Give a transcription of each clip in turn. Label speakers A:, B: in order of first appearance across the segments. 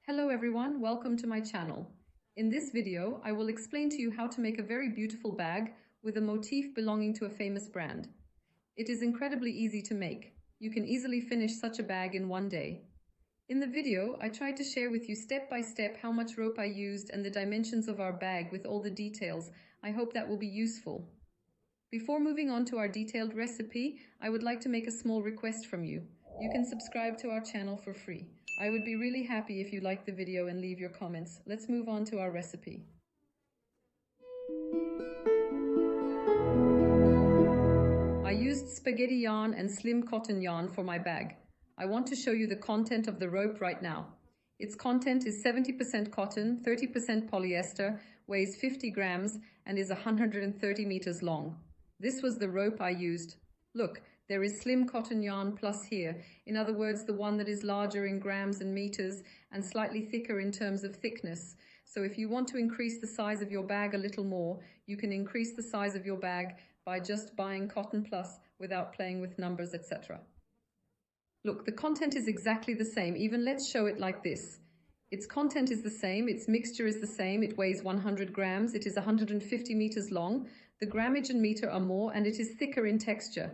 A: Hello everyone, welcome to my channel. In this video, I will explain to you how to make a very beautiful bag with a motif belonging to a famous brand. It is incredibly easy to make. You can easily finish such a bag in one day. In the video, I tried to share with you step by step how much rope I used and the dimensions of our bag with all the details. I hope that will be useful. Before moving on to our detailed recipe, I would like to make a small request from you. You can subscribe to our channel for free. I would be really happy if you liked the video and leave your comments. Let's move on to our recipe. I used spaghetti yarn and slim cotton yarn for my bag. I want to show you the content of the rope right now. Its content is 70% cotton, 30% polyester, weighs 50 grams, and is 130 meters long. This was the rope I used. Look, there is slim cotton yarn plus here, in other words, the one that is larger in grams and meters and slightly thicker in terms of thickness. So if you want to increase the size of your bag a little more, you can increase the size of your bag by just buying cotton plus without playing with numbers, etc. Look, the content is exactly the same. Even let's show it like this. Its content is the same, its mixture is the same, it weighs 100 grams, it is 150 meters long, the grammage and meter are more, and it is thicker in texture.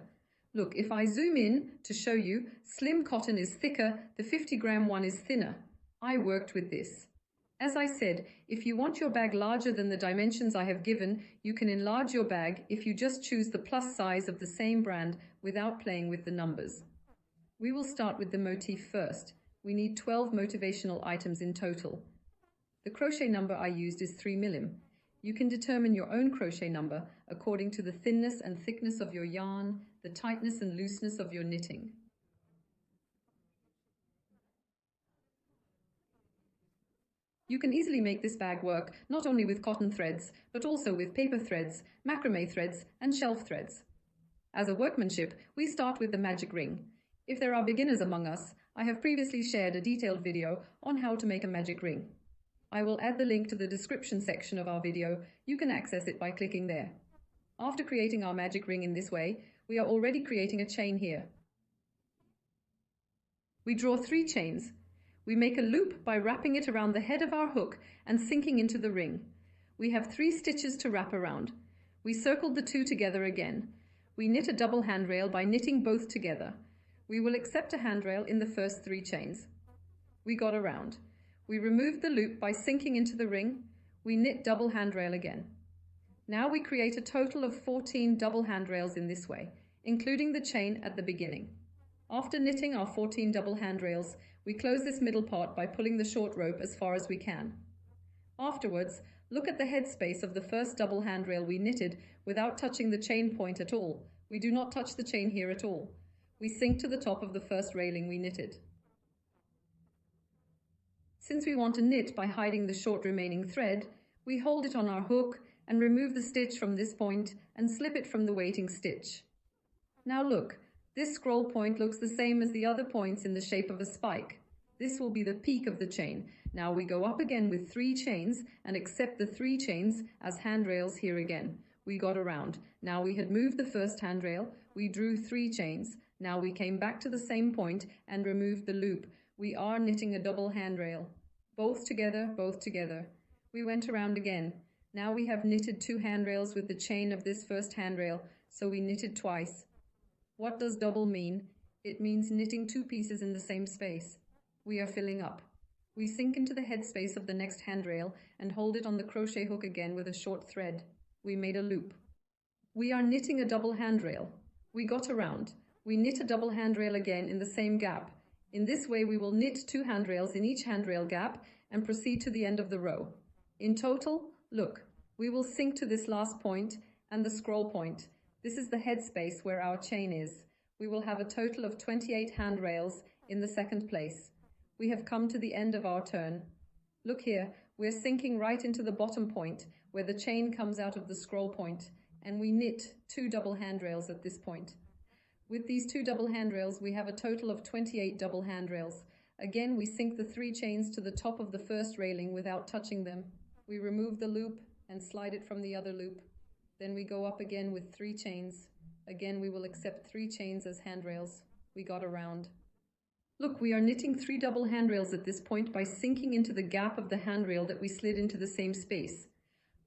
A: Look, if I zoom in to show you, slim cotton is thicker, the 50-gram one is thinner. I worked with this. As I said, if you want your bag larger than the dimensions I have given, you can enlarge your bag if you just choose the plus size of the same brand without playing with the numbers. We will start with the motif first. We need 12 motivational items in total. The crochet number I used is 3 mm. You can determine your own crochet number according to the thinness and thickness of your yarn, the tightness and looseness of your knitting. You can easily make this bag work not only with cotton threads, but also with paper threads, macrame threads, and shelf threads. As a workmanship, we start with the magic ring. If there are beginners among us, I have previously shared a detailed video on how to make a magic ring. I will add the link to the description section of our video. You can access it by clicking there. After creating our magic ring in this way, we are already creating a chain here. We draw 3 chains. We make a loop by wrapping it around the head of our hook and sinking into the ring. We have 3 stitches to wrap around. We circled the 2 together again. We knit a double handrail by knitting both together. We will accept a handrail in the first 3 chains. We got around. We removed the loop by sinking into the ring. We knit double handrail again. Now we create a total of 14 double handrails in this way, including the chain at the beginning. After knitting our 14 double handrails, we close this middle part by pulling the short rope as far as we can. Afterwards, look at the headspace of the first double handrail we knitted without touching the chain point at all. We do not touch the chain here at all. We sink to the top of the first railing we knitted. Since we want to knit by hiding the short remaining thread, we hold it on our hook and remove the stitch from this point and slip it from the waiting stitch. Now look, this scroll point looks the same as the other points in the shape of a spike. This will be the peak of the chain. Now we go up again with 3 chains and accept the 3 chains as handrails here again. We got around. Now we had moved the first handrail, we drew 3 chains. Now we came back to the same point and removed the loop. We are knitting a double handrail. Both together, both together. We went around again. Now we have knitted 2 handrails with the chain of this first handrail, so we knitted twice. What does double mean? It means knitting 2 pieces in the same space. We are filling up. We sink into the headspace of the next handrail and hold it on the crochet hook again with a short thread. We made a loop. We are knitting a double handrail. We got around. We knit a double handrail again in the same gap. In this way we will knit 2 handrails in each handrail gap and proceed to the end of the row. In total, look, we will sink to this last point and the scroll point. This is the headspace where our chain is. We will have a total of 28 handrails in the second place. We have come to the end of our turn. Look here, we're sinking right into the bottom point where the chain comes out of the scroll point, and we knit 2 double handrails at this point. With these 2 double handrails, we have a total of 28 double handrails. Again, we sink the 3 chains to the top of the first railing without touching them. We remove the loop and slide it from the other loop. Then we go up again with 3 chains. Again, we will accept 3 chains as handrails. We got around. Look, we are knitting 3 double handrails at this point by sinking into the gap of the handrail that we slid into the same space.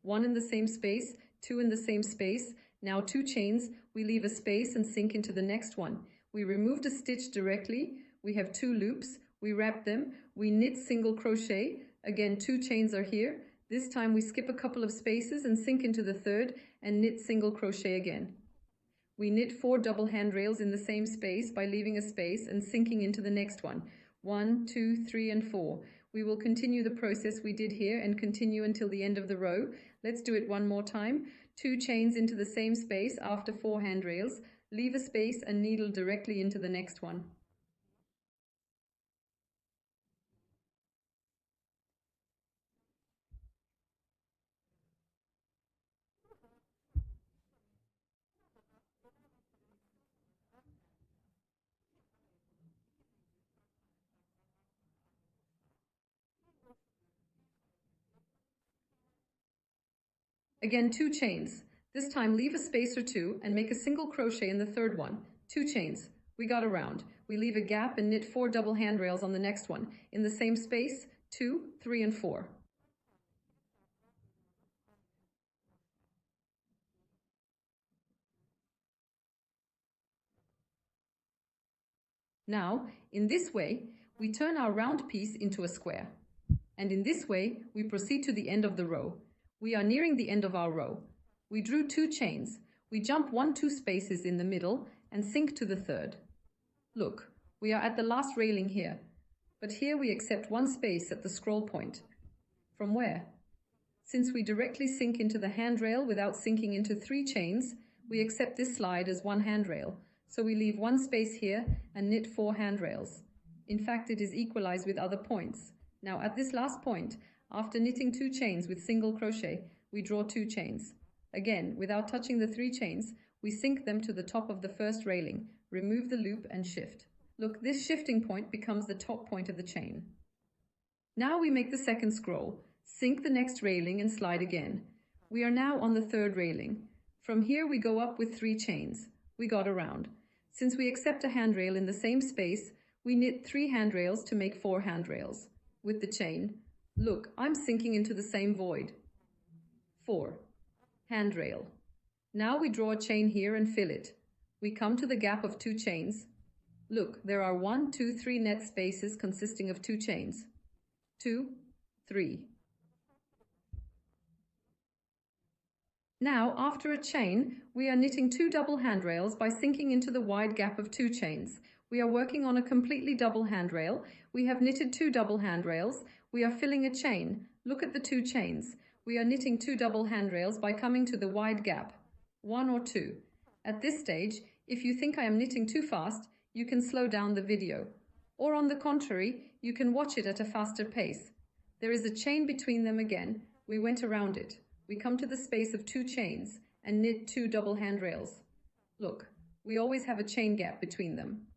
A: 1 in the same space, 2 in the same space, now 2 chains, we leave a space and sink into the next one. We removed a stitch directly, we have 2 loops, we wrap them, we knit single crochet, again 2 chains are here. This time we skip a couple of spaces and sink into the third and knit single crochet again. We knit 4 double handrails in the same space by leaving a space and sinking into the next one. 1, 2, 3, and 4. We will continue the process we did here and continue until the end of the row. Let's do it one more time. 2 chains into the same space after 4 handrails. Leave a space and needle directly into the next one. Again, 2 chains. This time leave a space or 2 and make a single crochet in the third one. 2 chains. We got around. We leave a gap and knit 4 double handrails on the next one. In the same space, 2, 3, and 4. Now, in this way, we turn our round piece into a square. And in this way, we proceed to the end of the row. We are nearing the end of our row. We drew 2 chains. We jump 1-2 spaces in the middle and sink to the third. Look, we are at the last railing here, but here we accept 1 space at the scroll point. From where? Since we directly sink into the handrail without sinking into 3 chains, we accept this slide as 1 handrail. So we leave 1 space here and knit 4 handrails. In fact, it is equalized with other points. Now at this last point, after knitting 2 chains with single crochet, we draw 2 chains. Again, without touching the 3 chains, we sink them to the top of the first railing, remove the loop and shift. Look, this shifting point becomes the top point of the chain. Now we make the second scroll, sink the next railing and slide again. We are now on the third railing. From here we go up with 3 chains. We got around. Since we accept a handrail in the same space, we knit 3 handrails to make 4 handrails. With the chain, look, I'm sinking into the same void. 4. Handrail. Now we draw a chain here and fill it. We come to the gap of 2 chains. Look, there are 1, 2, 3 net spaces consisting of 2 chains. 2, 3. Now, after a chain, we are knitting 2 double handrails by sinking into the wide gap of 2 chains. We are working on a completely double handrail. We have knitted 2 double handrails. We are filling a chain. Look at the 2 chains. We are knitting 2 double handrails by coming to the wide gap, 1 or 2. At this stage, if you think I am knitting too fast, you can slow down the video. Or on the contrary, you can watch it at a faster pace. There is a chain between them again. We went around it. We come to the space of 2 chains and knit 2 double handrails. Look, we always have a chain gap between them.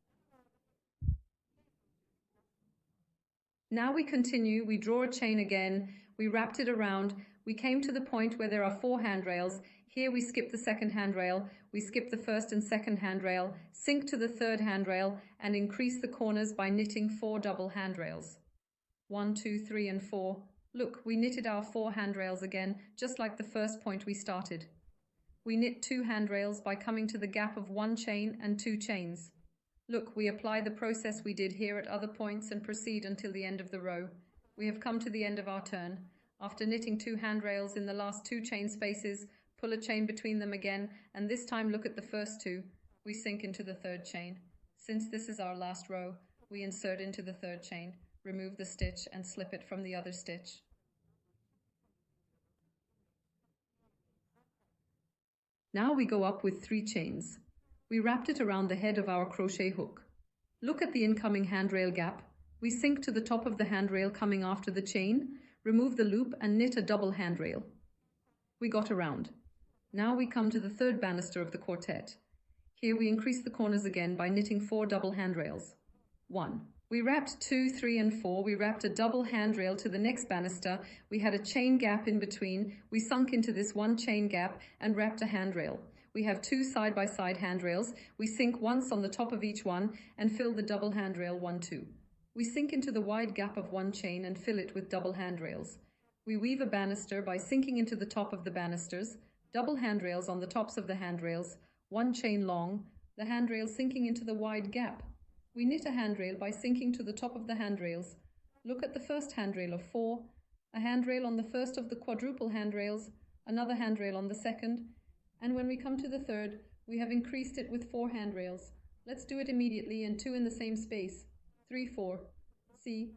A: Now we continue, we draw a chain again, we wrapped it around, we came to the point where there are 4 handrails. Here we skip the second handrail, we skip the first and second handrail, sink to the third handrail and increase the corners by knitting 4 double handrails. 1, 2, 3 and 4. Look, we knitted our 4 handrails again, just like the first point we started. We knit 2 handrails by coming to the gap of 1 chain and 2 chains. Look, we apply the process we did here at other points and proceed until the end of the row. We have come to the end of our turn. After knitting 2 handrails in the last 2 chain spaces, pull a chain between them again, and this time look at the first 2. We sink into the third chain. Since this is our last row, we insert into the third chain, remove the stitch and slip it from the other stitch. Now we go up with 3 chains. We wrapped it around the head of our crochet hook. Look at the incoming handrail gap. We sink to the top of the handrail coming after the chain, remove the loop and knit a double handrail. We got around. Now we come to the third banister of the quartet. Here we increase the corners again by knitting 4 double handrails. 1. We wrapped 2, 3 and 4. We wrapped a double handrail to the next banister. We had a chain gap in between. We sunk into this 1 chain gap and wrapped a handrail. We have two side-by-side handrails. We sink once on the top of each one and fill the double handrail 1, 2. We sink into the wide gap of one chain and fill it with double handrails. We weave a banister by sinking into the top of the banisters, double handrails on the tops of the handrails, one chain long, the handrail sinking into the wide gap. We knit a handrail by sinking to the top of the handrails. Look at the first handrail of 4, a handrail on the first of the quadruple handrails, another handrail on the second, and when we come to the third, we have increased it with 4 handrails. Let's do it immediately and 2 in the same space. 3, 4. See?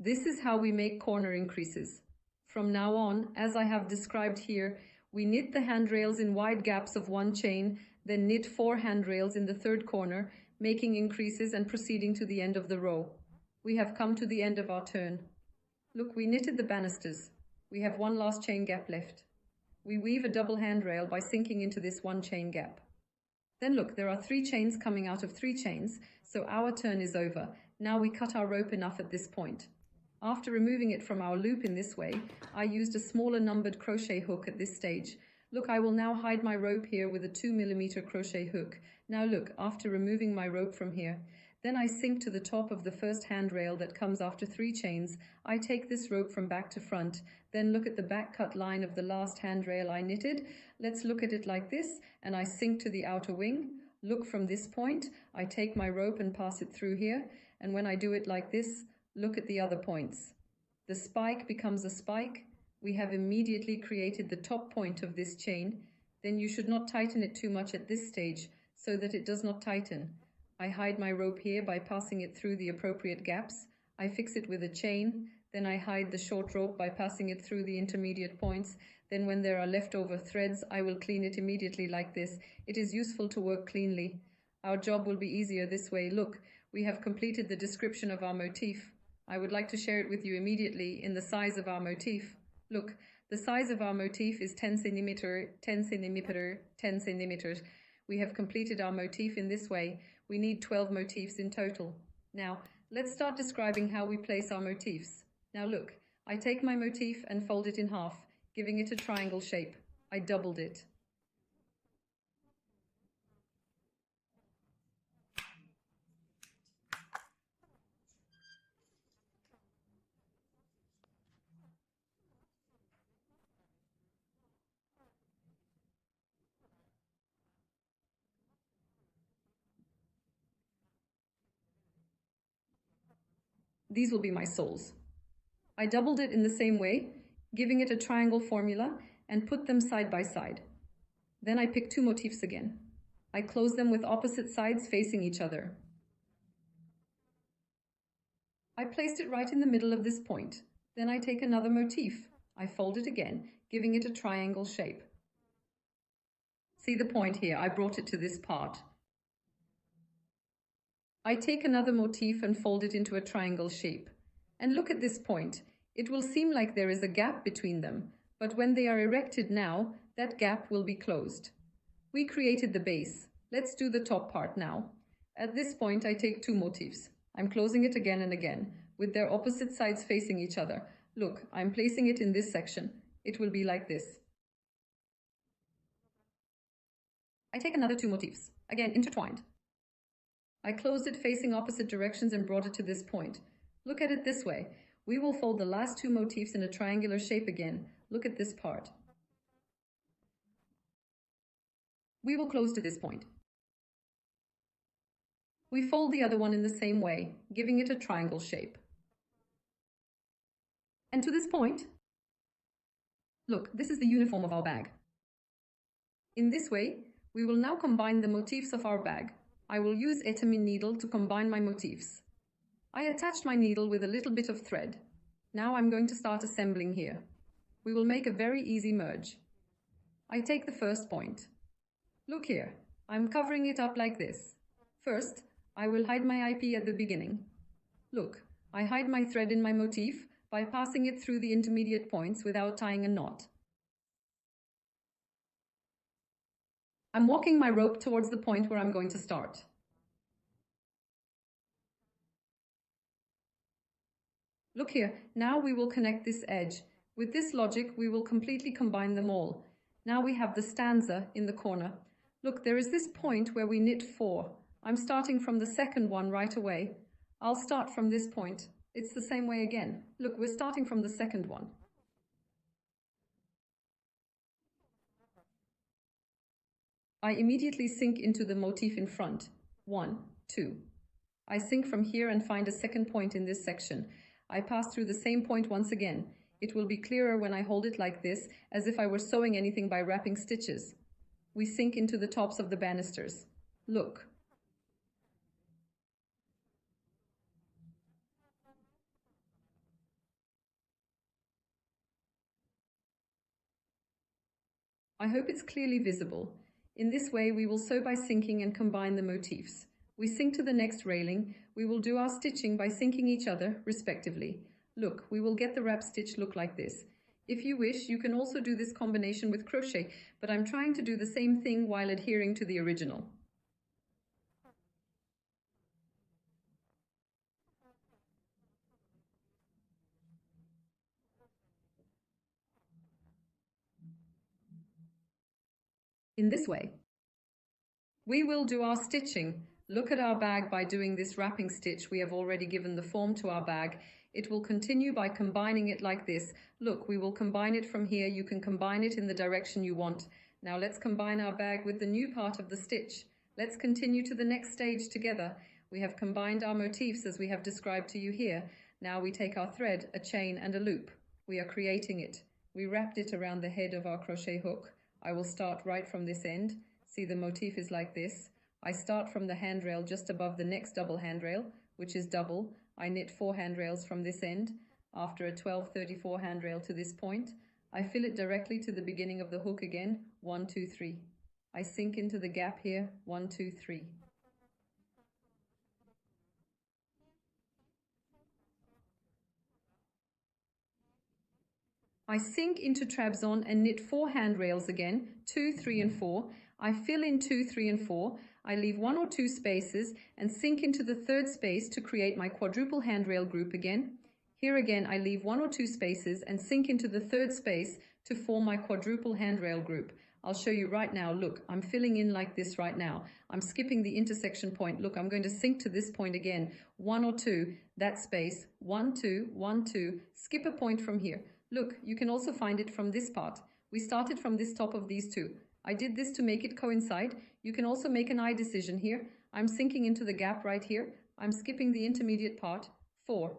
A: This is how we make corner increases. From now on, as I have described here, we knit the handrails in wide gaps of one chain, then knit 4 handrails in the third corner, making increases and proceeding to the end of the row. We have come to the end of our turn. Look, we knitted the banisters. We have one last chain gap left. We weave a double handrail by sinking into this one chain gap. Then look, there are 3 chains coming out of 3 chains, so our turn is over. Now we cut our rope enough at this point. After removing it from our loop in this way, I used a smaller numbered crochet hook at this stage. Look, I will now hide my rope here with a 2mm crochet hook. Now look, after removing my rope from here, then I sink to the top of the first handrail that comes after 3 chains. I take this rope from back to front, then look at the back cut line of the last handrail I knitted. Let's look at it like this, and I sink to the outer wing. Look, from this point, I take my rope and pass it through here, and when I do it like this, look at the other points. The spike becomes a spike. We have immediately created the top point of this chain. Then you should not tighten it too much at this stage so that it does not tighten. I hide my rope here by passing it through the appropriate gaps. I fix it with a chain. Then I hide the short rope by passing it through the intermediate points. Then when there are leftover threads, I will clean it immediately like this. It is useful to work cleanly. Our job will be easier this way. Look, we have completed the description of our motif. I would like to share it with you immediately in the size of our motif. Look, the size of our motif is 10 cm, 10 cm, 10 cm. We have completed our motif in this way. We need 12 motifs in total. Now, let's start describing how we place our motifs. Now look, I take my motif and fold it in half, giving it a triangle shape. I doubled it. These will be my soles. I doubled it in the same way, giving it a triangle formula, and put them side by side. Then I pick 2 motifs again. I close them with opposite sides facing each other. I placed it right in the middle of this point. Then I take another motif. I fold it again, giving it a triangle shape. See the point here? I brought it to this part. I take another motif and fold it into a triangle shape. And look at this point. It will seem like there is a gap between them, but when they are erected now, that gap will be closed. We created the base. Let's do the top part now. At this point, I take 2 motifs. I'm closing it again and again, with their opposite sides facing each other. Look, I'm placing it in this section. It will be like this. I take another 2 motifs, again intertwined. I closed it facing opposite directions and brought it to this point. Look at it this way. We will fold the last 2 motifs in a triangular shape again. Look at this part. We will close to this point. We fold the other one in the same way, giving it a triangle shape. And to this point, look, this is the uniform of our bag. In this way, we will now combine the motifs of our bag. I will use étamine needle to combine my motifs. I attached my needle with a little bit of thread. Now I'm going to start assembling here. We will make a very easy merge. I take the first point. Look here, I'm covering it up like this. First, I will hide my IP at the beginning. Look, I hide my thread in my motif, by passing it through the intermediate points without tying a knot. I'm walking my rope towards the point where I'm going to start. Look here, now we will connect this edge. With this logic, we will completely combine them all. Now we have the stanza in the corner. Look, there is this point where we knit 4. I'm starting from the second one right away. I'll start from this point. It's the same way again. Look, we're starting from the second one. I immediately sink into the motif in front. 1, 2. I sink from here and find a second point in this section. I pass through the same point once again. It will be clearer when I hold it like this, as if I were sewing anything by wrapping stitches. We sink into the tops of the banisters. Look. I hope it's clearly visible. In this way, we will sew by sinking and combine the motifs. We sink to the next railing. We will do our stitching by sinking each other, respectively. Look, we will get the wrap stitch look like this. If you wish, you can also do this combination with crochet, but I'm trying to do the same thing while adhering to the original. In this way, we will do our stitching. Look at our bag by doing this wrapping stitch. We have already given the form to our bag. It will continue by combining it like this. Look, we will combine it from here. You can combine it in the direction you want. Now let's combine our bag with the new part of the stitch. Let's continue to the next stage together. We have combined our motifs as we have described to you here. Now we take our thread, a chain and a loop. We are creating it. We wrapped it around the head of our crochet hook. I will start right from this end. See, the motif is like this. I start from the handrail just above the next double handrail, which is double. I knit 4 handrails from this end. After a 12-34 handrail to this point, I fill it directly to the beginning of the hook again, 1, 2, 3. I sink into the gap here, 1, 2, 3. I sink into trabzon and knit 4 handrails again, 2, 3 and 4. I fill in 2, 3 and 4. I leave 1 or 2 spaces and sink into the third space to create my quadruple handrail group again. Here again I leave 1 or 2 spaces and sink into the third space to form my quadruple handrail group. I'll show you right now. Look, I'm filling in like this right now. I'm skipping the intersection point. Look, I'm going to sink to this point again, 1 or 2, that space, 1, 2, 1, 2, skip a point from here. Look, you can also find it from this part. We started from this top of these two. I did this to make it coincide. You can also make an eye decision here. I'm sinking into the gap right here. I'm skipping the intermediate part, 4.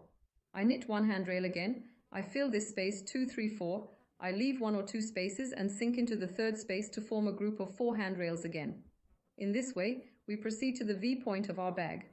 A: I knit 1 handrail again. I fill this space, 2, 3, 4. I leave 1 or 2 spaces and sink into the third space to form a group of 4 handrails again. In this way, we proceed to the V point of our bag.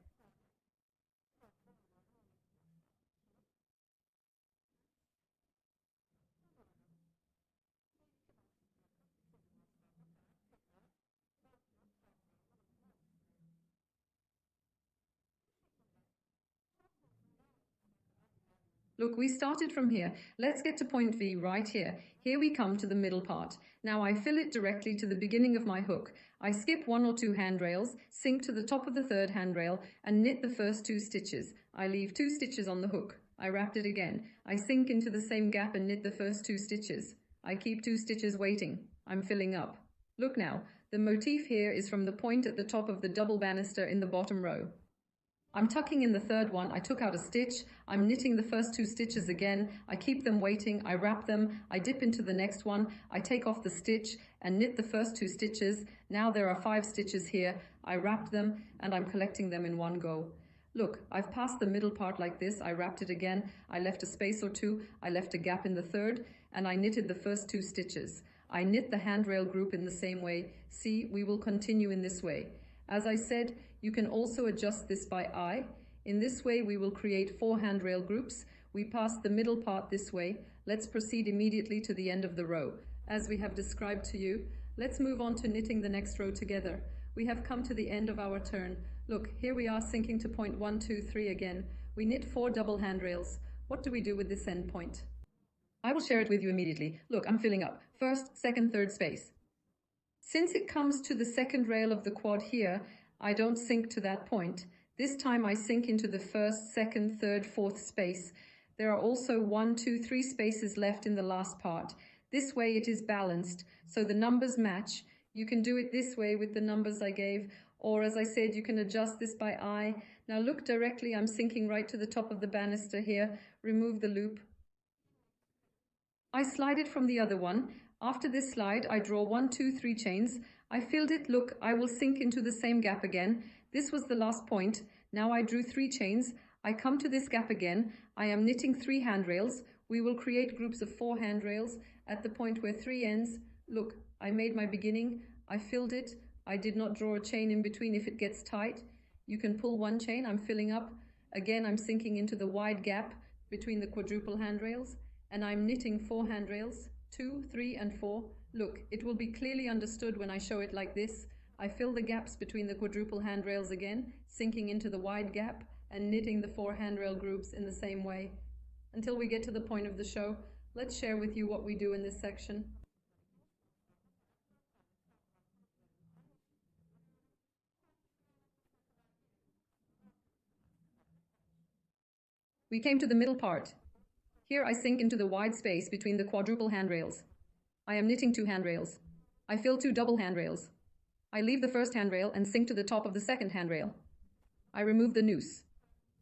A: Look, we started from here. Let's get to point V right here. Here we come to the middle part. Now I fill it directly to the beginning of my hook. I skip 1 or 2 handrails, sink to the top of the third handrail and knit the first 2 stitches. I leave 2 stitches on the hook. I wrapped it again. I sink into the same gap and knit the first 2 stitches. I keep 2 stitches waiting. I'm filling up. Look now, the motif here is from the point at the top of the double banister in the bottom row. I'm tucking in the third one. I took out a stitch. I'm knitting the first 2 stitches again. I keep them waiting. I wrap them. I dip into the next one. I take off the stitch and knit the first 2 stitches. Now there are 5 stitches here. I wrap them and I'm collecting them in one go. Look, I've passed the middle part like this. I wrapped it again. I left a space or 2. I left a gap in the third and I knitted the first 2 stitches. I knit the handrail group in the same way. See, we will continue in this way. As I said, you can also adjust this by eye. In this way, we will create 4 handrail groups. We pass the middle part this way. Let's proceed immediately to the end of the row. As we have described to you, let's move on to knitting the next row together. We have come to the end of our turn. Look, here we are sinking to point 1, 2, 3 again. We knit 4 double handrails. What do we do with this end point? I will share it with you immediately. Look, I'm filling up. First, second, third space. Since it comes to the second rail of the quad here, I don't sink to that point. This time I sink into the first, second, third, fourth space. There are also 1, 2, 3 spaces left in the last part. This way it is balanced, so the numbers match. You can do it this way with the numbers I gave, or as I said, you can adjust this by eye. Now look directly, I'm sinking right to the top of the banister here. Remove the loop. I slide it from the other one. After this slide, I draw 1, 2, 3 chains. I filled it. Look, I will sink into the same gap again. This was the last point. Now I drew 3 chains. I come to this gap again. I am knitting 3 handrails. We will create groups of 4 handrails at the point where 3 ends. Look, I made my beginning. I filled it. I did not draw a chain in between if it gets tight. You can pull 1 chain. I'm filling up. Again, I'm sinking into the wide gap between the quadruple handrails. And I'm knitting 4 handrails, 2, 3, and 4. Look, it will be clearly understood when I show it like this. I fill the gaps between the quadruple handrails again, sinking into the wide gap, and knitting the 4 handrail groups in the same way. Until we get to the point of the show, let's share with you what we do in this section. We came to the middle part. Here I sink into the wide space between the quadruple handrails. I am knitting 2 handrails. I fill 2 double handrails. I leave the first handrail and sink to the top of the second handrail. I remove the noose.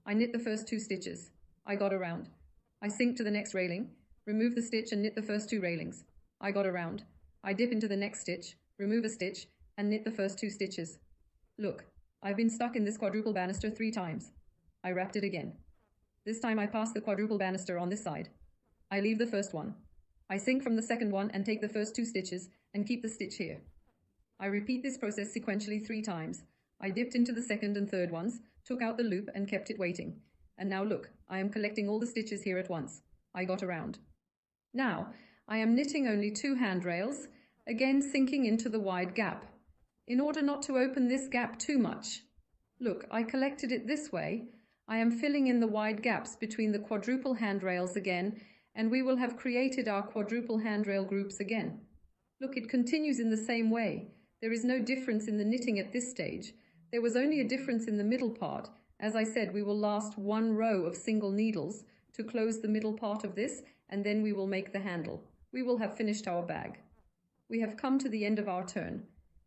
A: I knit the first 2 stitches. I got around. I sink to the next railing, remove the stitch and knit the first 2 railings. I got around. I dip into the next stitch, remove a stitch, and knit the first 2 stitches. Look, I've been stuck in this quadruple banister 3 times. I wrapped it again. This time I pass the quadruple banister on this side. I leave the first one. I sink from the second one and take the first 2 stitches and keep the stitch here. I repeat this process sequentially 3 times. I dipped into the second and third ones, took out the loop and kept it waiting. And now look, I am collecting all the stitches here at once. I got around. Now, I am knitting only 2 handrails, again sinking into the wide gap. In order not to open this gap too much. Look, I collected it this way. I am filling in the wide gaps between the quadruple handrails again, and we will have created our quadruple handrail groups again. Look, it continues in the same way. There is no difference in the knitting at this stage. There was only a difference in the middle part. As I said, we will last 1 row of single needles to close the middle part of this, and then we will make the handle. We will have finished our bag. We have come to the end of our turn.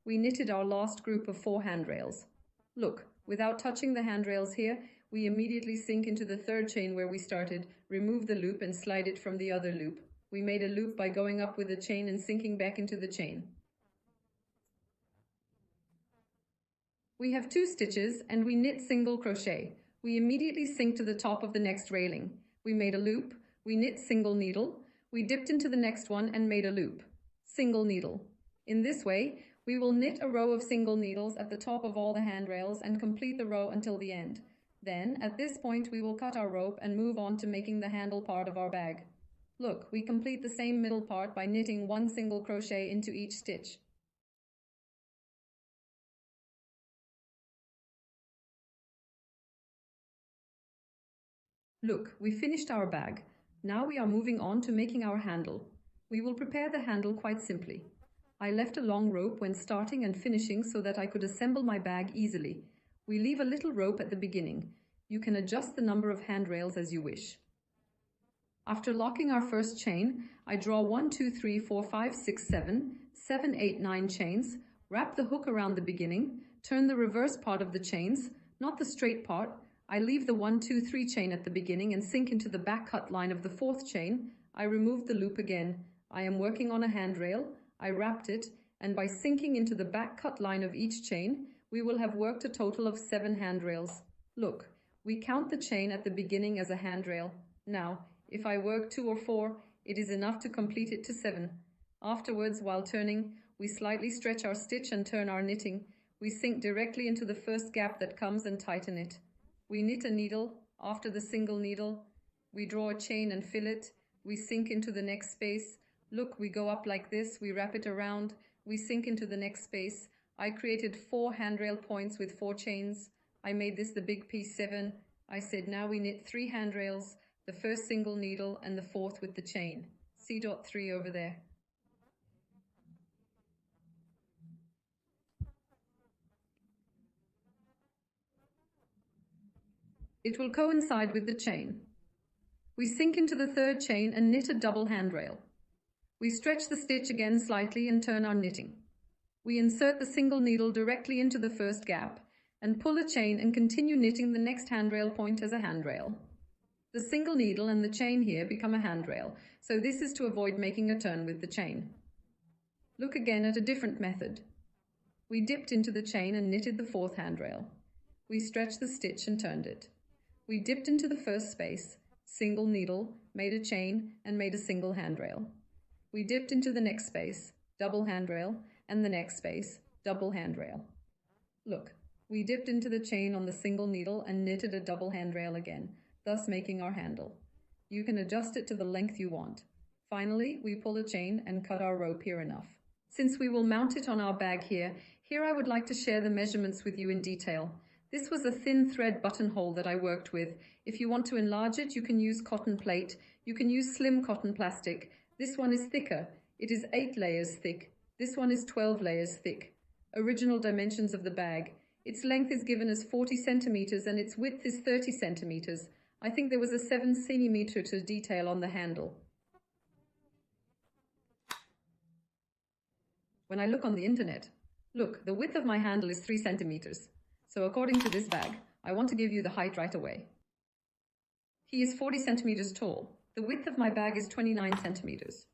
A: We knitted our last group of 4 handrails. Look, without touching the handrails here, we immediately sink into the 3rd chain where we started, remove the loop and slide it from the other loop. We made a loop by going up with a chain and sinking back into the chain. We have 2 stitches and we knit single crochet. We immediately sink to the top of the next railing. We made a loop, we knit single needle, we dipped into the next one and made a loop. Single needle. In this way, we will knit a row of single needles at the top of all the handrails and complete the row until the end. Then, at this point, we will cut our rope and move on to making the handle part of our bag. Look, we complete the same middle part by knitting 1 single crochet into each stitch. Look, we finished our bag. Now we are moving on to making our handle. We will prepare the handle quite simply. I left a long rope when starting and finishing so that I could assemble my bag easily. We leave a little rope at the beginning. You can adjust the number of handrails as you wish. After locking our first chain, I draw 1, 2, 3, 4, 5, 6, 7, 7, 8, 9 chains, wrap the hook around the beginning, turn the reverse part of the chains, not the straight part. I leave the 1, 2, 3 chain at the beginning and sink into the back cut line of the 4th chain. I remove the loop again. I am working on a handrail. I wrapped it, and by sinking into the back cut line of each chain, we will have worked a total of 7 handrails. Look, we count the chain at the beginning as a handrail. Now, if I work 2 or 4, it is enough to complete it to 7. Afterwards, while turning, we slightly stretch our stitch and turn our knitting. We sink directly into the first gap that comes and tighten it. We knit a needle. After the single needle, we draw a chain and fill it. We sink into the next space. Look, we go up like this. We wrap it around. We sink into the next space. I created 4 handrail points with 4 chains. I made this the big piece 7. I said now we knit 3 handrails. the first single needle and the fourth with the chain. See dot 3 over there. It will coincide with the chain. We sink into the third chain and knit a double handrail. We stretch the stitch again slightly and turn our knitting. We insert the single needle directly into the first gap and pull a chain and continue knitting the next handrail point as a handrail. The single needle and the chain here become a handrail, so this is to avoid making a turn with the chain. Look again at a different method. We dipped into the chain and knitted the fourth handrail. We stretched the stitch and turned it. We dipped into the first space, single needle, made a chain and made a single handrail. We dipped into the next space, double handrail, and the next space, double handrail. Look, we dipped into the chain on the single needle and knitted a double handrail again, thus making our handle. You can adjust it to the length you want. Finally, we pull a chain and cut our rope here enough. Since we will mount it on our bag here I would like to share the measurements with you in detail. This was a thin thread buttonhole that I worked with. If you want to enlarge it, you can use cotton plate. You can use slim cotton plastic. This one is thicker. It is 8 layers thick. This one is 12 layers thick. Original dimensions of the bag. Its length is given as 40 centimeters and its width is 30 centimeters. I think there was a 7 centimeter to detail on the handle. When I look on the internet, look, the width of my handle is 3 centimeters. So according to this bag, I want to give you the height right away. He is 40 centimeters tall. The width of my bag is 29 centimeters.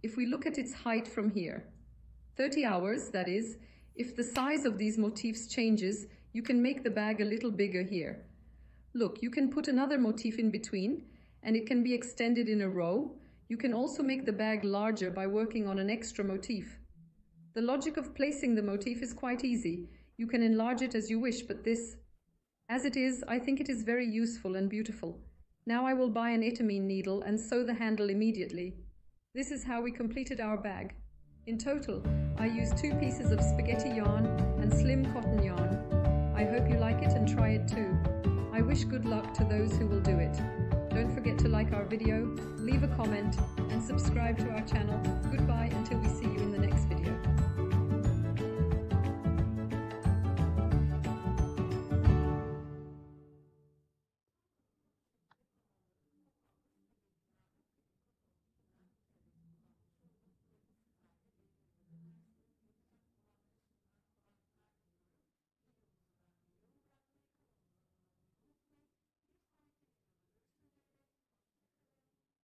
A: If we look at its height from here, 30 hours, that is, if the size of these motifs changes, you can make the bag a little bigger here. Look, you can put another motif in between, and it can be extended in a row. You can also make the bag larger by working on an extra motif. The logic of placing the motif is quite easy. You can enlarge it as you wish, but this, as it is, I think it is very useful and beautiful. Now I will buy an etamine needle and sew the handle immediately. This is how we completed our bag. In total, I used 2 pieces of spaghetti yarn and slim cotton yarn. I hope you like it and try it too. I wish good luck to those who will do it. Don't forget to like our video, leave a comment, and subscribe to our channel. Goodbye until